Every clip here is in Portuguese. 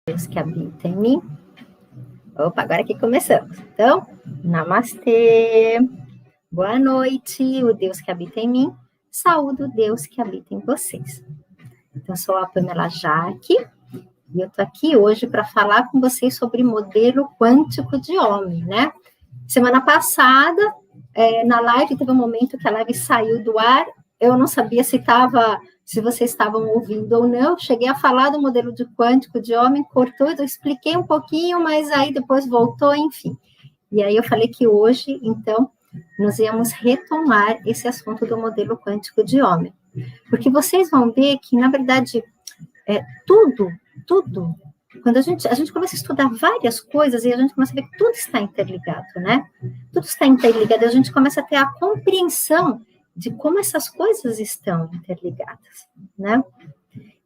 Deus que habita em mim. Opa, agora que começamos. Então, namastê, boa noite, o Deus que habita em mim, saúdo o Deus que habita em vocês. Então, eu sou a Pamela Jaque, e eu estou aqui hoje para falar com vocês sobre modelo quântico de homem, né? Semana passada, na live, teve um momento que a live saiu do ar, eu não sabia se vocês estavam ouvindo ou não, cheguei a falar do modelo de quântico de homem, cortou, eu expliquei um pouquinho, mas aí depois voltou, enfim. E aí eu falei que hoje, então, nós íamos retomar esse assunto do modelo quântico de homem. Porque vocês vão ver que, na verdade, tudo, quando a gente começa a estudar várias coisas e a gente começa a ver que tudo está interligado, né? Tudo está interligado e a gente começa a ter a compreensão de como essas coisas estão interligadas, né?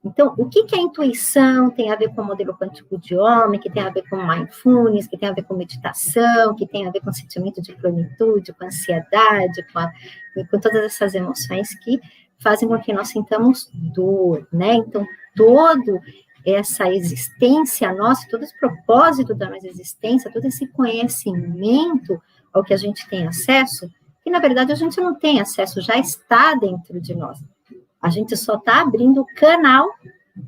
Então, o que a intuição tem a ver com o modelo quântico de homem, que tem a ver com mindfulness, que tem a ver com meditação, que tem a ver com sentimento de plenitude, com ansiedade, com todas essas emoções que fazem com que nós sintamos dor, né? Então, toda essa existência nossa, todo esse propósito da nossa existência, todo esse conhecimento ao que a gente tem acesso, que na verdade a gente não tem acesso, já está dentro de nós. A gente só está abrindo o canal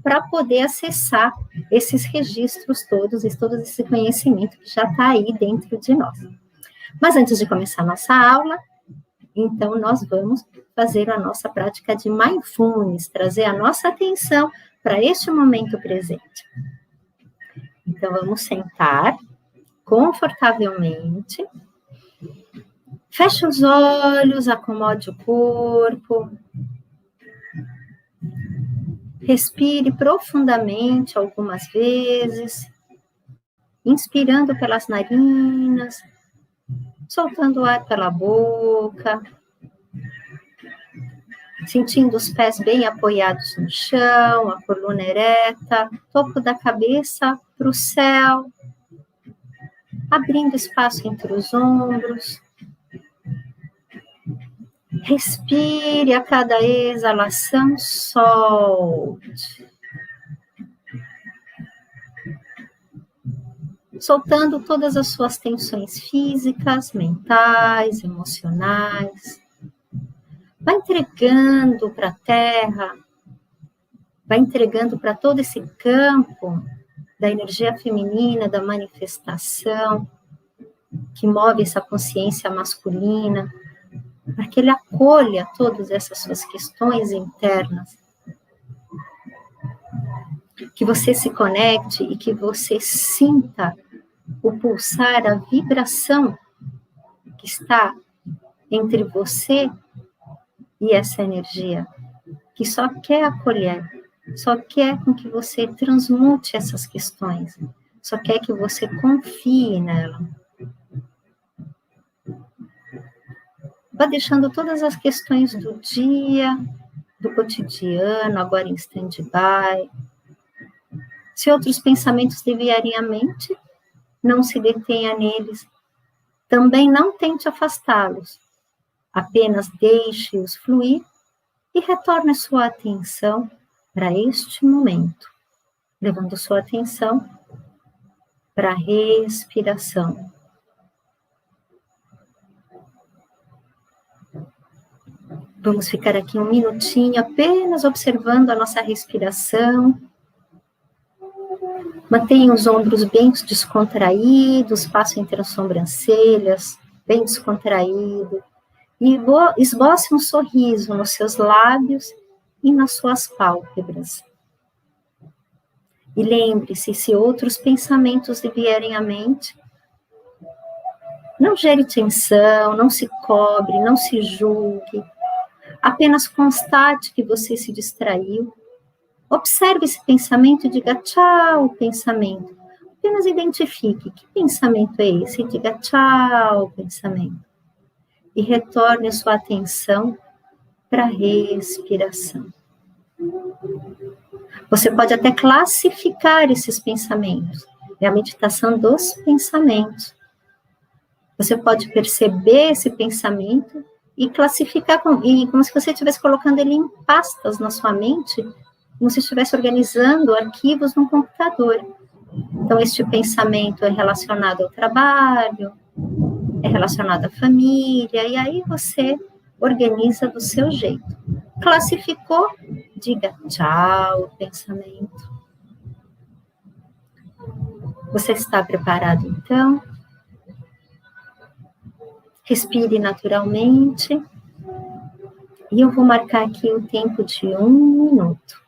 para poder acessar esses registros todos, e todo esse conhecimento que já está aí dentro de nós. Mas antes de começar a nossa aula, então nós vamos fazer a nossa prática de mindfulness, trazer a nossa atenção para este momento presente. Então vamos sentar confortavelmente. Feche os olhos, acomode o corpo. Respire profundamente algumas vezes, inspirando pelas narinas, soltando o ar pela boca, sentindo os pés bem apoiados no chão, a coluna ereta, topo da cabeça para o céu, abrindo espaço entre os ombros. Respire a cada exalação, solte. Soltando todas as suas tensões físicas, mentais, emocionais. Vai entregando para a terra, vai entregando para todo esse campo da energia feminina, da manifestação, que move essa consciência masculina, para que ele acolha todas essas suas questões internas, que você se conecte e que você sinta o pulsar, a vibração que está entre você e essa energia, que só quer acolher, só quer com que você transmute essas questões, só quer que você confie nela. Vá deixando todas as questões do dia, do cotidiano, agora em stand-by. Se outros pensamentos lhe vierem à mente, não se detenha neles. Também não tente afastá-los. Apenas deixe-os fluir e retorne sua atenção para este momento, levando sua atenção para a respiração. Vamos ficar aqui um minutinho apenas observando a nossa respiração. Mantenha os ombros bem descontraídos, espaço entre as sobrancelhas, bem descontraído. E esboce um sorriso nos seus lábios e nas suas pálpebras. E lembre-se, se outros pensamentos lhe vierem à mente, não gere tensão, não se cobre, não se julgue. Apenas constate que você se distraiu. Observe esse pensamento e diga tchau, pensamento. Apenas identifique que pensamento é esse e diga tchau, pensamento. E retorne a sua atenção para a respiração. Você pode até classificar esses pensamentos. É a meditação dos pensamentos. Você pode perceber esse pensamento e classificar como se você estivesse colocando ele em pastas na sua mente, como se estivesse organizando arquivos no computador. Então, este pensamento é relacionado ao trabalho, é relacionado à família, e aí você organiza do seu jeito. Classificou? Diga tchau, pensamento. Você está preparado, então? Respire naturalmente. E eu vou marcar aqui o tempo de 1 minuto.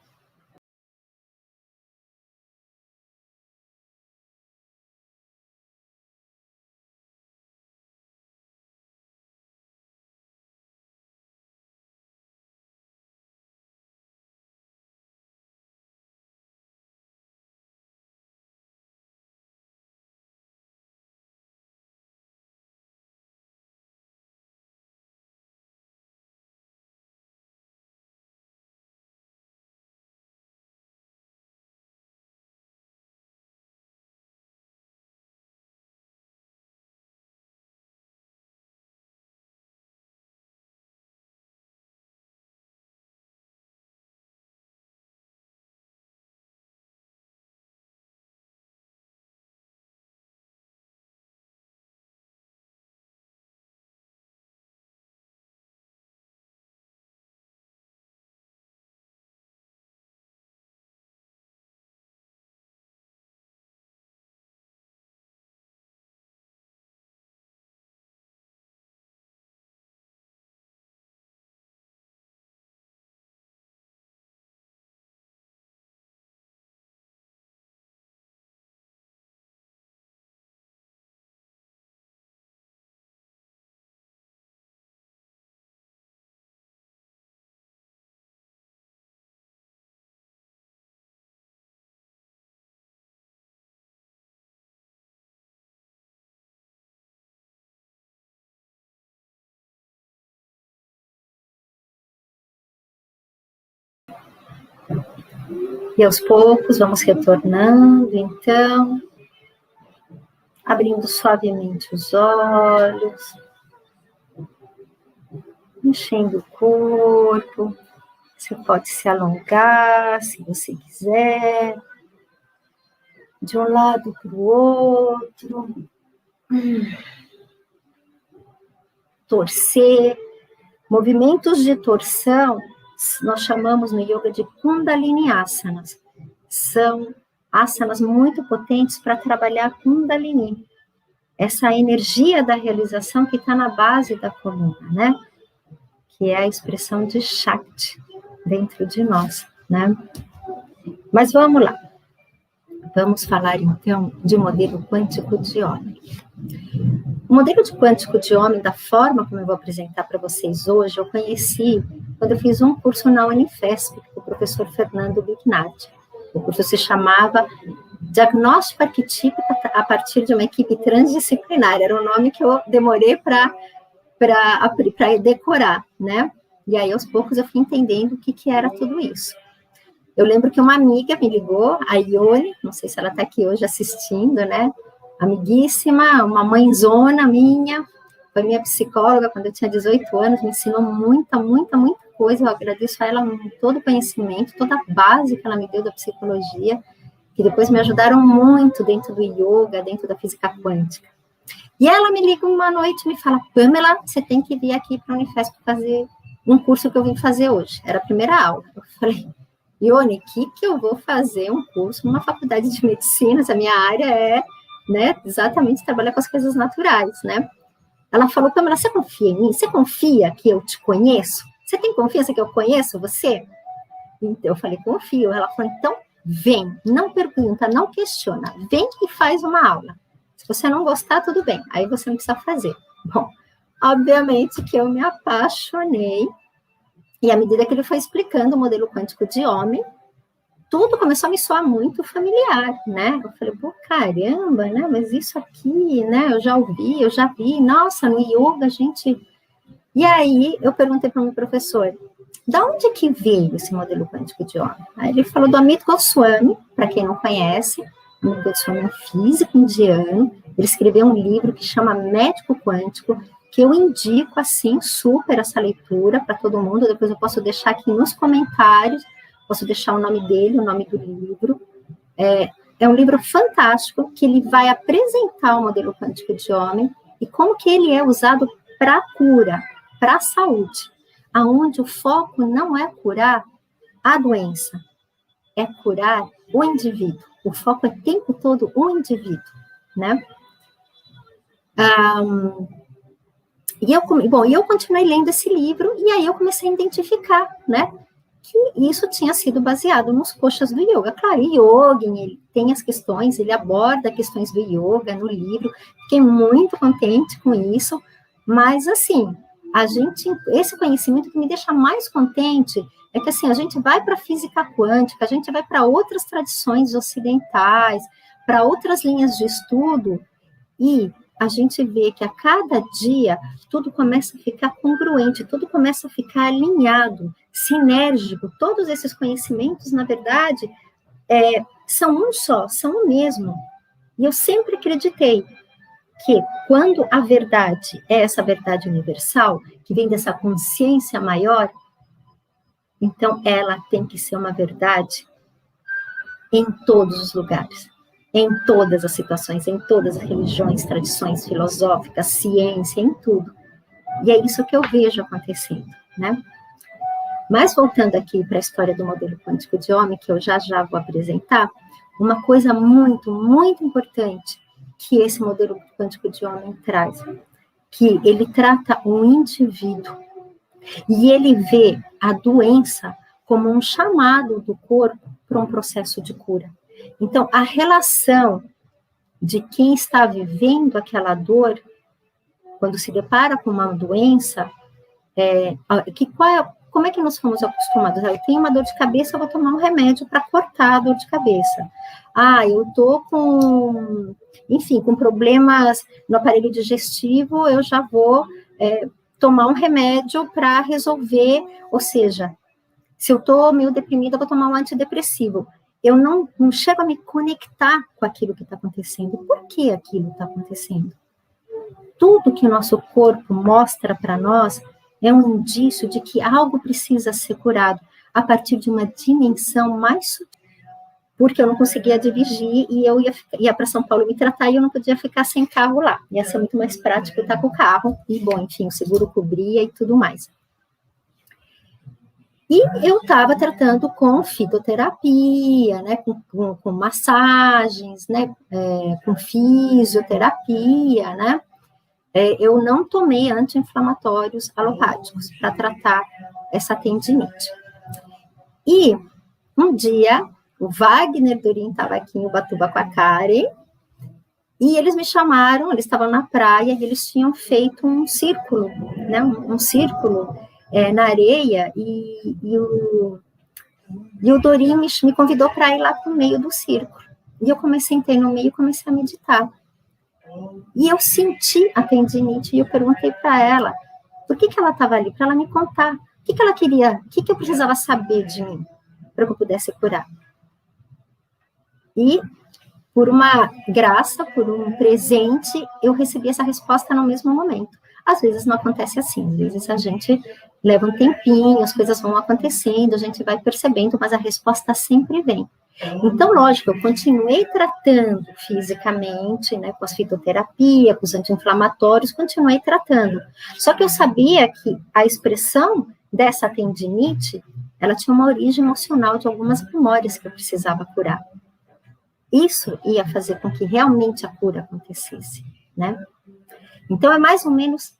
E aos poucos vamos retornando, então, abrindo suavemente os olhos, mexendo o corpo. Você pode se alongar, se você quiser, de um lado para o outro. Torcer. Movimentos de torção, nós chamamos no yoga de Kundalini Asanas. São asanas muito potentes para trabalhar Kundalini. Essa energia da realização que está na base da coluna, né? Que é a expressão de Shakti dentro de nós, né? Mas vamos lá. Vamos falar, então, de modelo quântico de homem. O modelo de quântico de homem, da forma como eu vou apresentar para vocês hoje, eu conheci quando eu fiz um curso na Unifesp, com o professor Fernando Bignardi. O curso se chamava Diagnóstico Arquetípico a partir de uma equipe transdisciplinar. Era o nome que eu demorei para decorar, né? E aí, aos poucos, eu fui entendendo o que era tudo isso. Eu lembro que uma amiga me ligou, a Ione, não sei se ela está aqui hoje assistindo, né? Amiguíssima, uma mãezona minha, foi minha psicóloga quando eu tinha 18 anos, me ensinou muita coisa. Eu agradeço a ela todo o conhecimento, toda a base que ela me deu da psicologia, que depois me ajudaram muito dentro do yoga, dentro da física quântica. E ela me liga uma noite e me fala: Pamela, você tem que vir aqui para a Unifesp fazer um curso que eu vim fazer hoje. Era a primeira aula. Eu falei: Ione, que eu vou fazer um curso numa faculdade de medicina? A minha área é, né, exatamente trabalhar com as coisas naturais, né? Ela falou: Pamela, você confia em mim? Você confia que eu te conheço? Você tem confiança que eu conheço você? Então, eu falei: confio. Ela falou: então, vem, não pergunta, não questiona, vem e faz uma aula. Se você não gostar, tudo bem, aí você não precisa fazer. Bom, obviamente que eu me apaixonei, e à medida que ele foi explicando o modelo quântico de homem, tudo começou a me soar muito familiar, né? Eu falei: pô, caramba, né? Mas isso aqui, né? Eu já ouvi, eu já vi. Nossa, no yoga, gente... E aí, eu perguntei para o meu professor: da onde que veio esse modelo quântico de homem? Aí ele falou do Amit Goswami, para quem não conhece. Amit Goswami é um físico indiano. Ele escreveu um livro que chama Médico Quântico, que eu indico, assim, super essa leitura para todo mundo. Depois eu posso deixar aqui nos comentários, posso deixar o nome dele, o nome do livro. é um livro fantástico, que ele vai apresentar o modelo quântico de homem e como que ele é usado para a cura, para a saúde, aonde o foco não é curar a doença, é curar o indivíduo. O foco é o tempo todo o indivíduo, né? Eu continuei lendo esse livro, e aí eu comecei a identificar, né, que isso tinha sido baseado nos koshas do yoga. Claro, Yogin, ele tem as questões, ele aborda questões do yoga no livro, fiquei muito contente com isso, mas, assim, esse conhecimento que me deixa mais contente é que, assim, a gente vai para a física quântica, a gente vai para outras tradições ocidentais, para outras linhas de estudo, e a gente vê que a cada dia tudo começa a ficar congruente, tudo começa a ficar alinhado, sinérgico. Todos esses conhecimentos, na verdade, são um só, são o mesmo. E eu sempre acreditei que quando a verdade é essa verdade universal, que vem dessa consciência maior, então ela tem que ser uma verdade em todos os lugares, em todas as situações, em todas as religiões, tradições filosóficas, ciência, em tudo. E é isso que eu vejo acontecendo, né? Mas voltando aqui para a história do modelo quântico de homem, que eu já vou apresentar, uma coisa muito, muito importante que esse modelo quântico de homem traz, que ele trata um indivíduo e ele vê a doença como um chamado do corpo para um processo de cura. Então, a relação de quem está vivendo aquela dor, quando se depara com uma doença, como é que nós fomos acostumados? Eu tenho uma dor de cabeça, eu vou tomar um remédio para cortar a dor de cabeça. Eu estou com problemas no aparelho digestivo, eu já vou tomar um remédio para resolver, ou seja, se eu estou meio deprimida, eu vou tomar um antidepressivo. Eu não chego a me conectar com aquilo que está acontecendo. Por que aquilo está acontecendo? Tudo que o nosso corpo mostra para nós é um indício de que algo precisa ser curado a partir de uma dimensão mais sutil. Porque eu não conseguia dirigir e eu ia para São Paulo me tratar e eu não podia ficar sem carro lá. Ia ser muito mais prático estar com o carro. E, bom, enfim, o seguro cobria e tudo mais. E eu estava tratando com fitoterapia, né, com massagens, né, com fisioterapia, né. Eu não tomei anti-inflamatórios alopáticos para tratar essa tendinite. E um dia, o Wagner Dorin estava aqui em Ubatuba com a Karen, e eles me chamaram, eles estavam na praia, e eles tinham feito um círculo, né, um círculo na areia, e o Dorin me convidou para ir lá para o meio do círculo. E eu entrei no meio e comecei a meditar. E eu senti a tendinite e eu perguntei para ela por que ela estava ali, para ela me contar o que ela queria, o que eu precisava saber de mim para que eu pudesse curar. E por uma graça, por um presente, eu recebi essa resposta no mesmo momento. Às vezes não acontece assim, às vezes a gente leva um tempinho, as coisas vão acontecendo, a gente vai percebendo, mas a resposta sempre vem. Então, lógico, eu continuei tratando fisicamente, né, com as fitoterapia, com os anti-inflamatórios, continuei tratando. Só que eu sabia que a expressão dessa tendinite, ela tinha uma origem emocional de algumas memórias que eu precisava curar. Isso ia fazer com que realmente a cura acontecesse, né? Então, é mais ou menos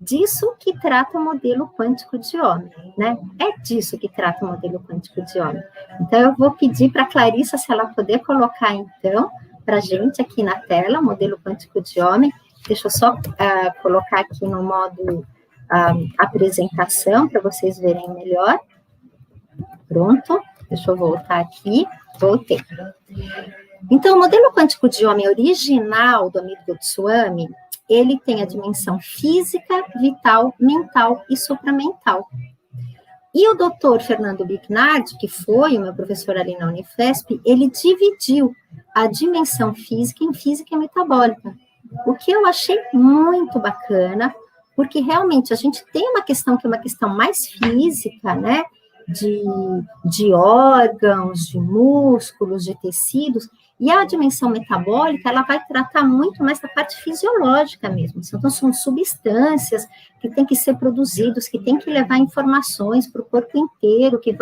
disso que trata o modelo quântico de homem, né? É disso que trata o modelo quântico de homem. Então, eu vou pedir para a Clarissa, se ela puder colocar, então, para a gente aqui na tela, o modelo quântico de homem. Deixa eu só colocar aqui no modo apresentação, para vocês verem melhor. Pronto, deixa eu voltar aqui. Voltei. Então, o modelo quântico de homem original do Amida Goswami, ele tem a dimensão física, vital, mental e supramental. E o doutor Fernando Bignardi, que foi o meu professor ali na Unifesp, ele dividiu a dimensão física em física e metabólica, o que eu achei muito bacana, porque realmente a gente tem uma questão que é uma questão mais física, né, de órgãos, de músculos, de tecidos, E a dimensão metabólica, ela vai tratar muito mais da parte fisiológica mesmo. Então, são substâncias que têm que ser produzidas, que têm que levar informações para o corpo inteiro, que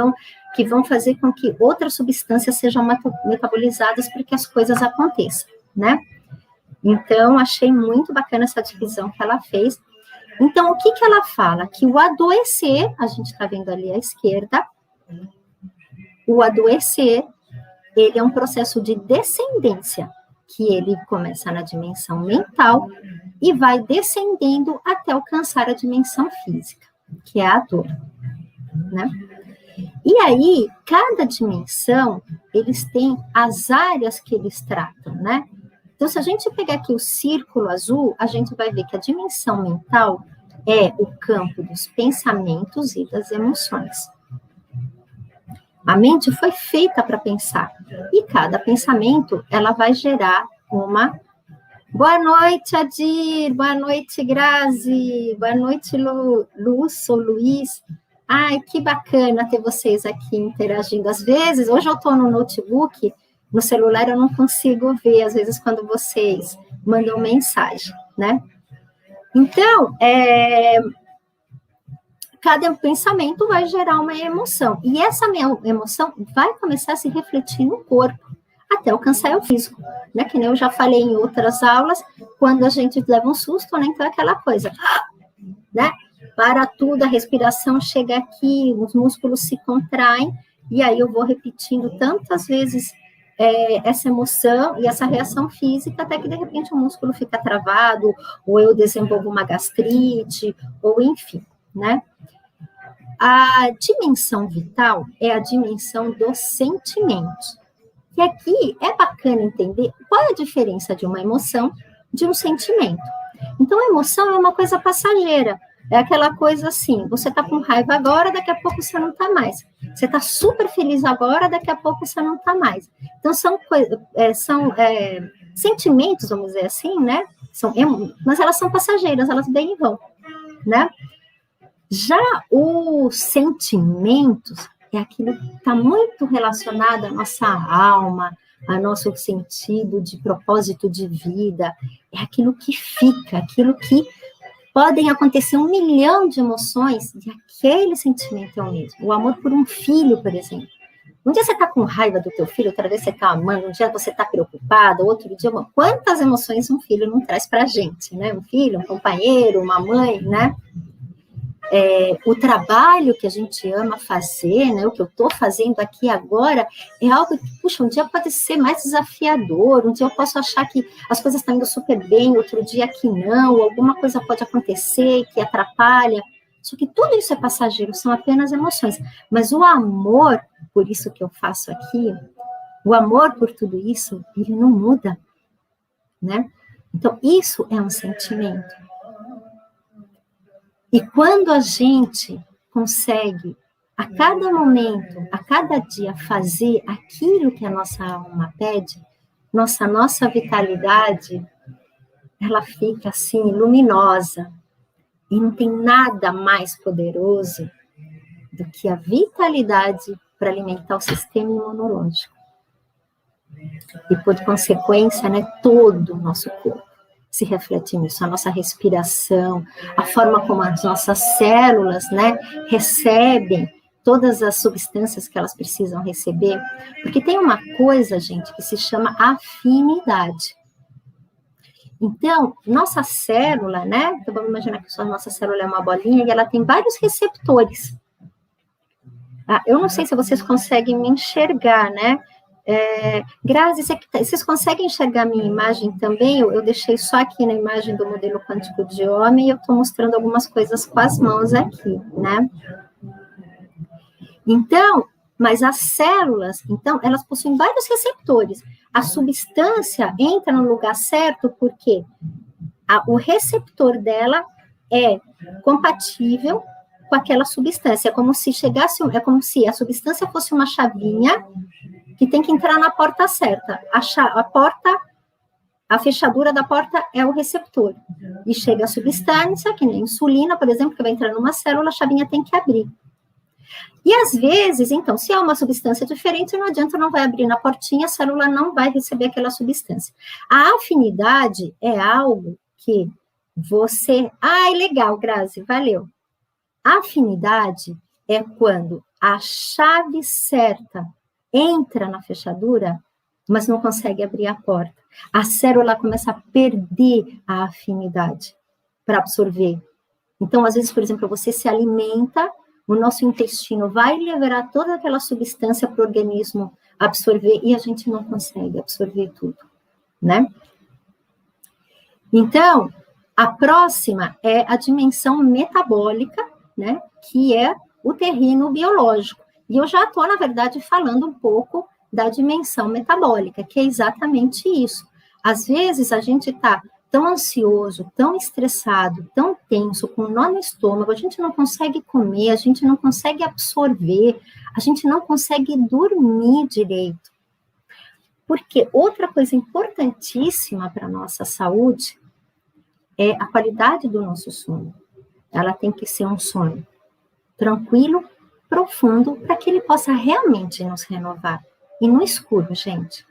vão fazer com que outras substâncias sejam metabolizadas para que as coisas aconteçam, né? Então, achei muito bacana essa divisão que ela fez. Então, o que ela fala? Que o adoecer, a gente está vendo ali à esquerda, o adoecer, ele é um processo de descendência, que ele começa na dimensão mental e vai descendendo até alcançar a dimensão física, que é a dor, né? E aí, cada dimensão, eles têm as áreas que eles tratam, né? Então, se a gente pegar aqui o círculo azul, a gente vai ver que a dimensão mental é o campo dos pensamentos e das emoções. A mente foi feita para pensar, e cada pensamento, ela vai gerar uma... Boa noite, Adir, boa noite, Grazi, boa noite, Lúcio, Luiz. Ai, que bacana ter vocês aqui interagindo. Às vezes, hoje eu estou no notebook, no celular eu não consigo ver, às vezes, quando vocês mandam mensagem, né? Então, cada pensamento vai gerar uma emoção. E essa emoção vai começar a se refletir no corpo, até alcançar o físico. Né? Que nem eu já falei em outras aulas, quando a gente leva um susto, né? Então é aquela coisa, né? Para tudo, a respiração chega aqui, os músculos se contraem, e aí eu vou repetindo tantas vezes essa emoção e essa reação física, até que de repente o músculo fica travado, ou eu desenvolvo uma gastrite, ou enfim, né? A dimensão vital é a dimensão dos sentimentos. E aqui é bacana entender qual é a diferença de uma emoção de um sentimento. Então, a emoção é uma coisa passageira. É aquela coisa assim, você está com raiva agora, daqui a pouco você não está mais. Você está super feliz agora, daqui a pouco você não está mais. Então, são sentimentos, vamos dizer assim, né? Mas elas são passageiras, elas vêm e vão, né? Já os sentimentos é aquilo que está muito relacionado à nossa alma, ao nosso sentido de propósito de vida, é aquilo que fica, aquilo que podem acontecer 1 milhão de emoções e aquele sentimento é o mesmo. O amor por um filho, por exemplo. Um dia você está com raiva do teu filho, outra vez você está amando, um dia você está preocupada, outro dia... Quantas emoções um filho não traz para a gente, né? Um filho, um companheiro, uma mãe, né? O trabalho que a gente ama fazer, né, o que eu estou fazendo aqui agora, é algo que, puxa, um dia pode ser mais desafiador, um dia eu posso achar que as coisas estão indo super bem, outro dia que não, alguma coisa pode acontecer que atrapalha, só que tudo isso é passageiro, são apenas emoções, mas o amor, por isso que eu faço aqui, o amor por tudo isso, ele não muda, né? Então, isso é um sentimento. E quando a gente consegue, a cada momento, a cada dia, fazer aquilo que a nossa alma pede, nossa vitalidade, ela fica assim, luminosa. E não tem nada mais poderoso do que a vitalidade para alimentar o sistema imunológico. E, por consequência, né, todo o nosso corpo se reflete nisso, a nossa respiração, a forma como as nossas células, né, recebem todas as substâncias que elas precisam receber, porque tem uma coisa, gente, que se chama afinidade. Então, nossa célula, né, então vamos imaginar que a nossa célula é uma bolinha e ela tem vários receptores. Eu não sei se vocês conseguem me enxergar, né, Grazi, vocês conseguem enxergar a minha imagem também? Eu deixei só aqui na imagem do modelo quântico de homem e eu estou mostrando algumas coisas com as mãos aqui, né? Então, mas as células, então, elas possuem vários receptores. A substância entra no lugar certo porque o receptor dela é compatível com aquela substância. É como se a substância fosse uma chavinha que tem que entrar na porta certa. A fechadura da porta é o receptor. E chega a substância, que nem insulina, por exemplo, que vai entrar numa célula, a chavinha tem que abrir. E às vezes, então, se é uma substância diferente, não adianta, não vai abrir na portinha, a célula não vai receber aquela substância. A afinidade é algo que você... Ai, legal, Grazi, valeu. A afinidade é quando a chave certa entra na fechadura, mas não consegue abrir a porta. A célula começa a perder a afinidade para absorver. Então, às vezes, por exemplo, você se alimenta, o nosso intestino vai liberar toda aquela substância para o organismo absorver e a gente não consegue absorver tudo, né? Então, a próxima é a dimensão metabólica, né? Que é o terreno biológico. E eu já estou, na verdade, falando um pouco da dimensão metabólica, que é exatamente isso. Às vezes, a gente está tão ansioso, tão estressado, tão tenso, com nó no estômago, a gente não consegue comer, a gente não consegue absorver, a gente não consegue dormir direito. Porque outra coisa importantíssima para a nossa saúde é a qualidade do nosso sono. Ela tem que ser um sono tranquilo, profundo, para que ele possa realmente nos renovar. E no escuro, gente.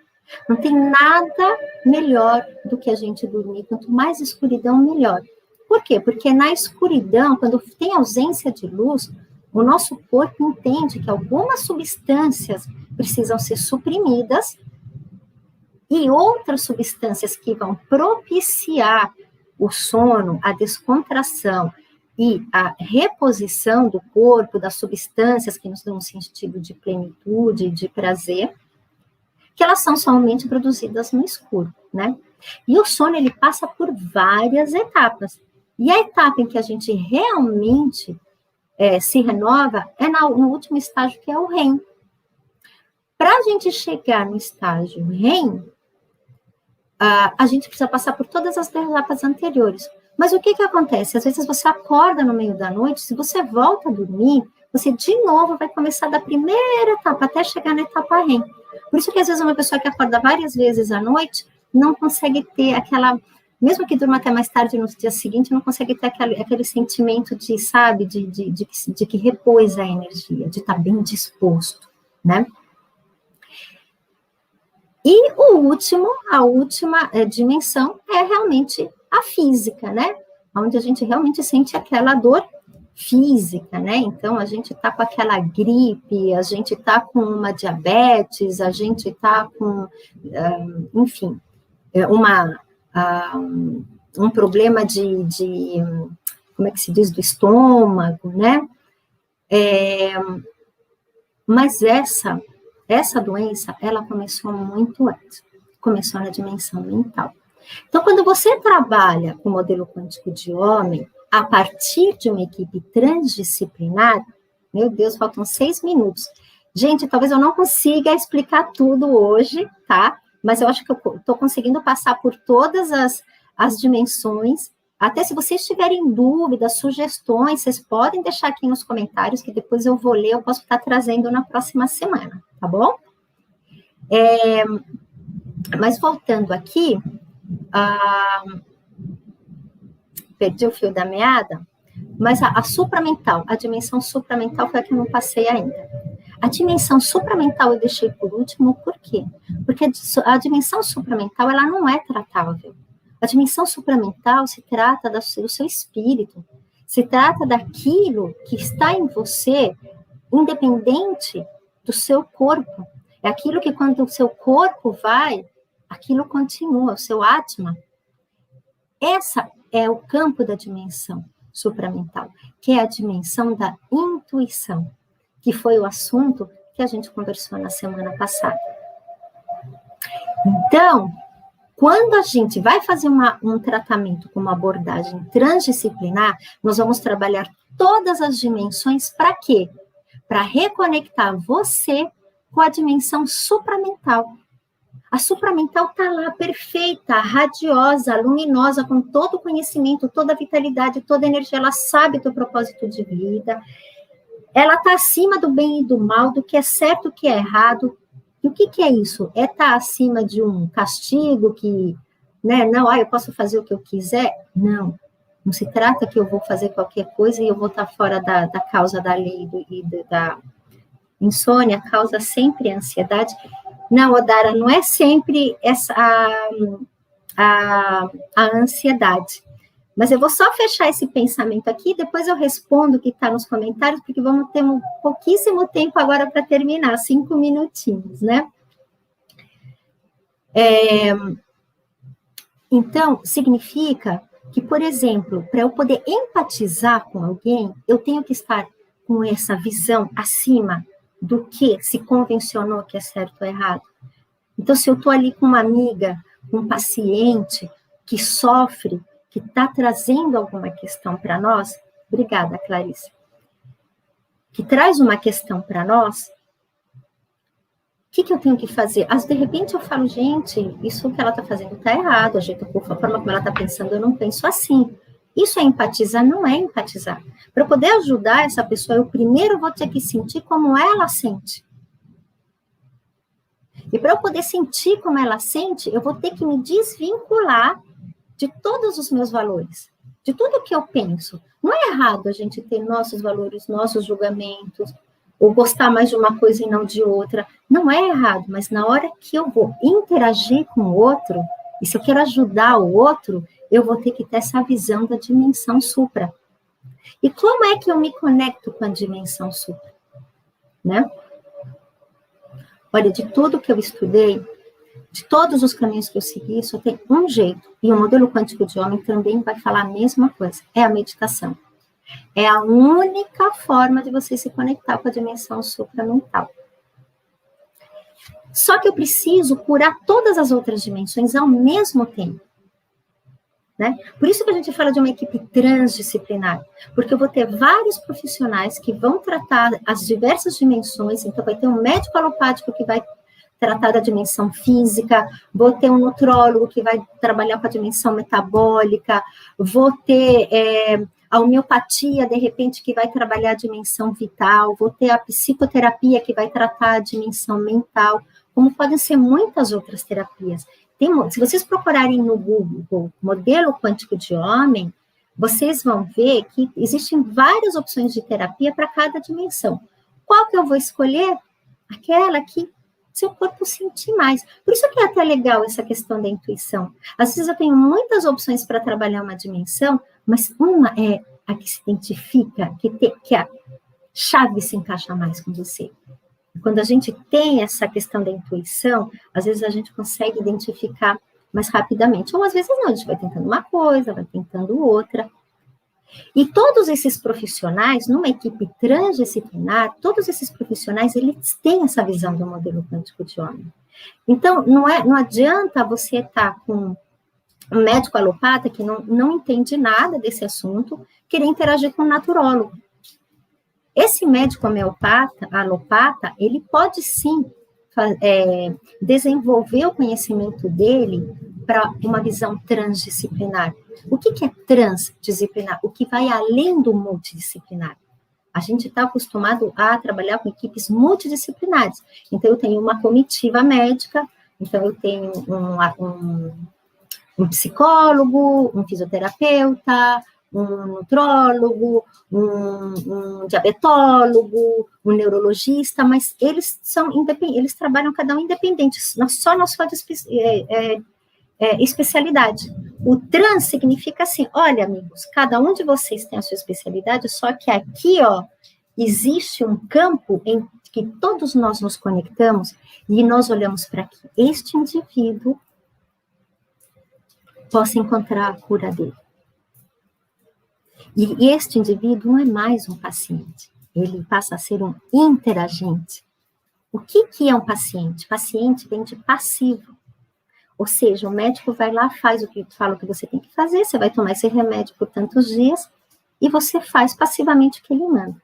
Não tem nada melhor do que a gente dormir. Quanto mais escuridão, melhor. Por quê? Porque na escuridão, quando tem ausência de luz, o nosso corpo entende que algumas substâncias precisam ser suprimidas e outras substâncias que vão propiciar o sono, a descontração e a reposição do corpo, das substâncias que nos dão um sentido de plenitude, de prazer, que elas são somente produzidas no escuro, né? E o sono, ele passa por várias etapas. E a etapa em que a gente realmente se renova é no último estágio, que é o REM. Para a gente chegar no estágio REM, a gente precisa passar por todas as etapas anteriores. Mas o que acontece? Às vezes você acorda no meio da noite, se você volta a dormir, você de novo vai começar da primeira etapa até chegar na etapa REM. Por isso que às vezes uma pessoa que acorda várias vezes à noite não consegue ter aquela, mesmo que durma até mais tarde no dia seguinte, não consegue ter aquele sentimento de, sabe, de que repôs a energia, de estar bem disposto, né? E a última dimensão é realmente a física, né? Onde a gente realmente sente aquela dor física, né? Então, a gente tá com aquela gripe, a gente tá com uma diabetes, a gente tá com, enfim, um problema como é que se diz, do estômago, né? Mas essa doença, ela começou muito antes, começou na dimensão mental. Então, quando você trabalha com o modelo quântico de homem, a partir de uma equipe transdisciplinar, meu Deus, faltam 6 minutos. Gente, talvez eu não consiga explicar tudo hoje, tá? Mas eu acho que eu estou conseguindo passar por todas as dimensões. Até se vocês tiverem dúvidas, sugestões, vocês podem deixar aqui nos comentários, que depois eu vou ler, eu posso estar trazendo na próxima semana, tá bom? Mas voltando aqui, perdi o fio da meada, mas a supramental, a dimensão supramental foi a que eu não passei ainda. A dimensão supramental eu deixei por último, por quê? Porque a dimensão supramental, ela não é tratável. A dimensão supramental se trata do seu espírito, se trata daquilo que está em você, independente do seu corpo. É aquilo que quando o seu corpo vai, aquilo continua, o seu Atma. Essa é o campo da dimensão supramental, que é a dimensão da intuição, que foi o assunto que a gente conversou na semana passada. Então, quando a gente vai fazer um tratamento com uma abordagem transdisciplinar, nós vamos trabalhar todas as dimensões para quê? Para reconectar você com a dimensão supramental. A supramental está lá, perfeita, radiosa, luminosa, com todo o conhecimento, toda a vitalidade, toda a energia, ela sabe do propósito de vida, ela está acima do bem e do mal, do que é certo, do que é errado. E o que é isso? É estar acima de um castigo que, né, não, eu posso fazer o que eu quiser? Não. Não se trata que eu vou fazer qualquer coisa e eu vou estar fora da causa da lei da insônia. A causa sempre é a ansiedade. Não, Odara, não é sempre a ansiedade. Mas eu vou só fechar esse pensamento aqui, depois eu respondo o que está nos comentários, porque vamos ter um pouquíssimo tempo agora para terminar, 5 minutinhos, né? Então, significa que, por exemplo, para eu poder empatizar com alguém, eu tenho que estar com essa visão acima do que se convencionou que é certo ou errado. Então, se eu estou ali com uma amiga, um paciente que sofre, que está trazendo alguma questão para nós, obrigada, Clarice, que traz uma questão para nós, o que eu tenho que fazer? De repente eu falo, gente, isso que ela está fazendo está errado, a forma como ela está pensando, eu não penso assim. Isso é empatizar? Não é empatizar. Para poder ajudar essa pessoa, eu primeiro vou ter que sentir como ela sente. E para eu poder sentir como ela sente, eu vou ter que me desvincular de todos os meus valores, de tudo que eu penso. Não é errado a gente ter nossos valores, nossos julgamentos, ou gostar mais de uma coisa e não de outra. Não é errado, mas na hora que eu vou interagir com o outro, e se eu quero ajudar o outro, eu vou ter que ter essa visão da dimensão supra. E como é que eu me conecto com a dimensão supra? Né? Olha, de tudo que eu estudei, de todos os caminhos que eu segui, só tem um jeito, e o modelo quântico de homem também vai falar a mesma coisa, é a meditação. É a única forma de você se conectar com a dimensão supramental. Só que eu preciso curar todas as outras dimensões ao mesmo tempo. Né? Por isso que a gente fala de uma equipe transdisciplinar, porque eu vou ter vários profissionais que vão tratar as diversas dimensões, então vai ter um médico alopático que vai tratar da dimensão física, vou ter um nutrólogo que vai trabalhar com a dimensão metabólica, vou ter a homeopatia, de repente, que vai trabalhar a dimensão vital, vou ter a psicoterapia que vai tratar a dimensão mental, como podem ser muitas outras terapias. Se vocês procurarem no Google modelo quântico de homem, vocês vão ver que existem várias opções de terapia para cada dimensão. Qual que eu vou escolher? Aquela que seu corpo sentir mais. Por isso que é até legal essa questão da intuição. Às vezes eu tenho muitas opções para trabalhar uma dimensão, mas uma é a que se identifica, que a chave se encaixa mais com você. Quando a gente tem essa questão da intuição, às vezes a gente consegue identificar mais rapidamente. Ou às vezes não, a gente vai tentando uma coisa, vai tentando outra. E todos esses profissionais, numa equipe transdisciplinar, todos esses profissionais, eles têm essa visão do modelo quântico de homem. Então, não adianta você estar com um médico alopata que não entende nada desse assunto, querer interagir com um naturólogo. Esse médico alopata, ele pode sim desenvolver o conhecimento dele para uma visão transdisciplinar. O que é transdisciplinar? O que vai além do multidisciplinar. A gente está acostumado a trabalhar com equipes multidisciplinares. Então, eu tenho uma comitiva médica, então eu tenho um psicólogo, um fisioterapeuta, um nutrólogo, um diabetólogo, um neurologista, mas eles são independentes, eles trabalham cada um independente, só na sua especialidade. O trans significa assim, olha, amigos, cada um de vocês tem a sua especialidade, só que aqui, ó, existe um campo em que todos nós nos conectamos e nós olhamos para que este indivíduo possa encontrar a cura dele. E este indivíduo não é mais um paciente, ele passa a ser um interagente. O que é um paciente? Paciente vem de passivo. Ou seja, o médico vai lá, fala o que você tem que fazer, você vai tomar esse remédio por tantos dias, e você faz passivamente o que ele manda.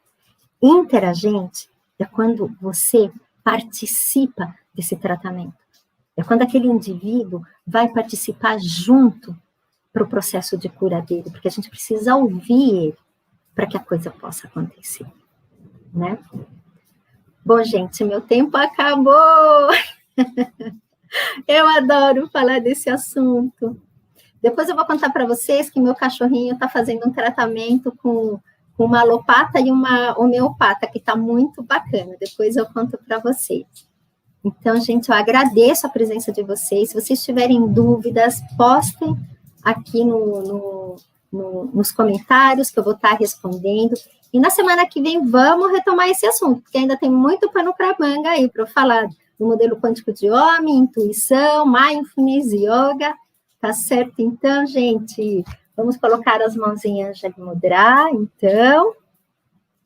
Interagente é quando você participa desse tratamento. É quando aquele indivíduo vai participar junto para o processo de cura dele, porque a gente precisa ouvir ele para que a coisa possa acontecer, né? Bom, gente, meu tempo acabou! Eu adoro falar desse assunto. Depois eu vou contar para vocês que meu cachorrinho está fazendo um tratamento com uma alopata e uma homeopata, que está muito bacana. Depois eu conto para vocês. Então, gente, eu agradeço a presença de vocês. Se vocês tiverem dúvidas, postem aqui nos comentários, que eu vou estar respondendo. E na semana que vem, vamos retomar esse assunto, porque ainda tem muito pano para manga aí, para eu falar do modelo quântico de homem, intuição, mindfulness, yoga. Tá certo? Então, gente, vamos colocar as mãozinhas de mudra. Então,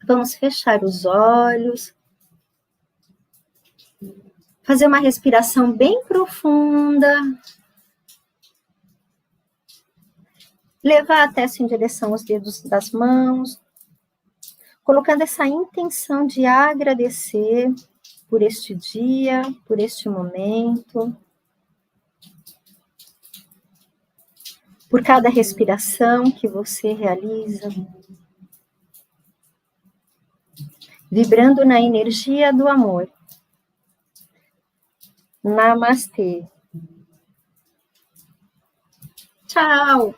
vamos fechar os olhos. Fazer uma respiração bem profunda. Levar a testa em direção aos dedos das mãos. Colocando essa intenção de agradecer por este dia, por este momento. Por cada respiração que você realiza. Vibrando na energia do amor. Namastê. Tchau!